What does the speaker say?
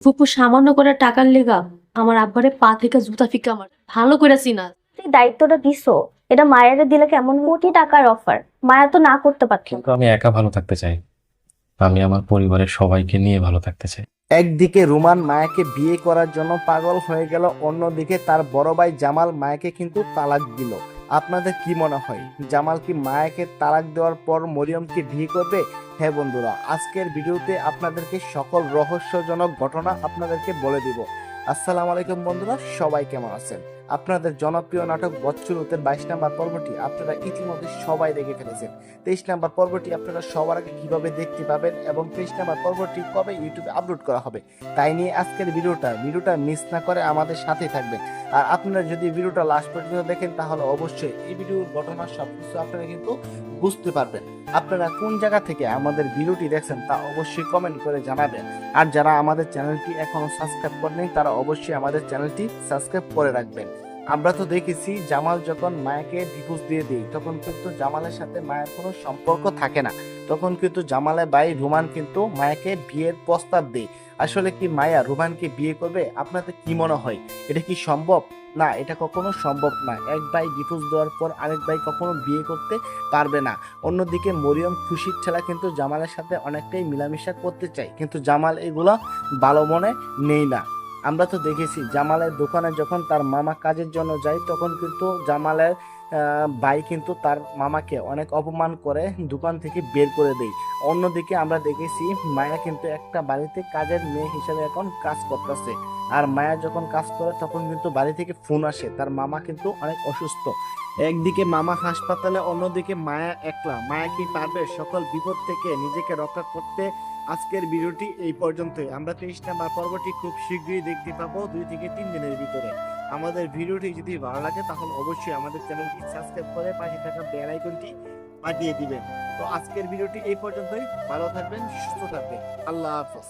ফুপু সামান্য করে টাকার লেগা আমার আব্বারে পা থেকে জুতা ফিকা আমার ভালো করে চিনা। তুই দায়িত্বটা দিছো, এটা মায়ের দিলে কেমন? কোটি টাকার অফার, মায়া তো না করতে পারতো। কিন্তু আমি একা ভালো থাকতে চাই। আমি আমার পরিবারের সবাইকে নিয়ে ভালো থাকতে চাই। একদিকে রুমান মায়াকে বিয়ে করার জন্য পাগল হয়ে গেল, অন্যদিকে তার বড় ভাই জামাল মায়াকে কিন্তু তালাক দিল। আপনাদের কি মনে হয়, জামাল কি মায়াকে তালাক দেওয়ার পর মরিয়মকে বিয়ে করবে? হ্যাঁ বন্ধুরা, আজকের ভিডিওতে আপনাদেরকে সকল রহস্যজনক ঘটনা আপনাদেরকে বলে দিব। আসসালামু আলাইকুম বন্ধুরা, সবাই কেমন আছেন? আপনাদের জনপ্রিয় নাটক বচ্চনূতের 22 নম্বর পর্বটি আপনারা ইতিমধ্যে সবাই দেখে ফেলেছেন। 23 নম্বর পর্বটি আপনারা সবার আগে কিভাবে দেখতে পাবেন এবং 23 নম্বর পর্বটি কবে ইউটিউবে আপলোড করা হবে তাই নিয়ে আজকের ভিডিওটা মিস না করে আমাদের সাথেই থাকবেন। আর আপনারা যদি ভিডিওটা লাস্ট পর্যন্ত দেখেন তাহলে অবশ্যই এই ভিডিওর ঘটনা সবকিছু আপনারা কিন্তু বুঝতে পারবেন। আপনারা কোন জায়গা থেকে আমাদের ভিডিওটি দেখছেন তা অবশ্যই কমেন্ট করে জানাবেন। আর যারা আমাদের চ্যানেলটি এখনো সাবস্ক্রাইব করেনি তারা অবশ্যই আমাদের চ্যানেলটি সাবস্ক্রাইব করে রাখবেন। আমরা তো দেখেছি জামাল যখন মায়াকে ডিভোর্স দিয়ে দেয় তখন কিন্তু জামালের সাথে মায়ের কোনো সম্পর্ক থাকে না। তখন কিন্তু জামালের ভাই রুমান কিন্তু মায়াকে বিয়ের প্রস্তাব দেয়। আসলে কি মায়া রুমানকে বিয়ে করবে? আপনাদের কি মনে হয়, এটা কি সম্ভব? না, এটা কখনো সম্ভব না। এক ভাই ডিভোর্স দেওয়ার পর আরেক ভাই কখনো বিয়ে করতে পারবে না। অন্যদিকে মরিয়ম খুশির ছেলে কিন্তু জামালের সাথে অনেকটাই মিলামিশা করতে চায়, কিন্তু জামাল এগুলা ভালো মনে নেই না। আমরা তো দেখেছি জামালের দোকানে যখন তার মামা কাজের জন্য যায় তখন কিন্তু জামালের ভাই কিন্তু তার মামাকে অনেক অপমান করে দোকান থেকে বের করে দেয়। অন্যদিকে আমরা দেখেছি মায়া কিন্তু একটা বাড়িতে কাজের মেয়ে হিসেবে এখন কাজ করতেছে। আর মায়া যখন কাজ করে তখন কিন্তু বাড়ি থেকে ফোন আসে তার মামা কিন্তু অনেক অসুস্থ। একদিকে মামা হাসপাতালে, অন্যদিকে মায়া একলা। মায়া কি পারবে সকল বিপদ থেকে নিজেকে রক্ষা করতে? আজকের ভিডিওটি এই পর্যন্তই। আমরা 23 নম্বর পর্বটি খুব শীঘ্রই দেখতে পাবো 2 থেকে 3 দিনের ভিতরে। আমাদের ভিডিওটি যদি ভালো লাগে তাহলে অবশ্যই আমাদের চ্যানেলটি সাবস্ক্রাইব করে পাশে থাকা বেল আইকনটি বাজিয়ে দিবেন। তো আজকের ভিডিওটি এই পর্যন্তই। ভালো থাকবেন, সুস্থ থাকবেন। আল্লাহ হাফেজ।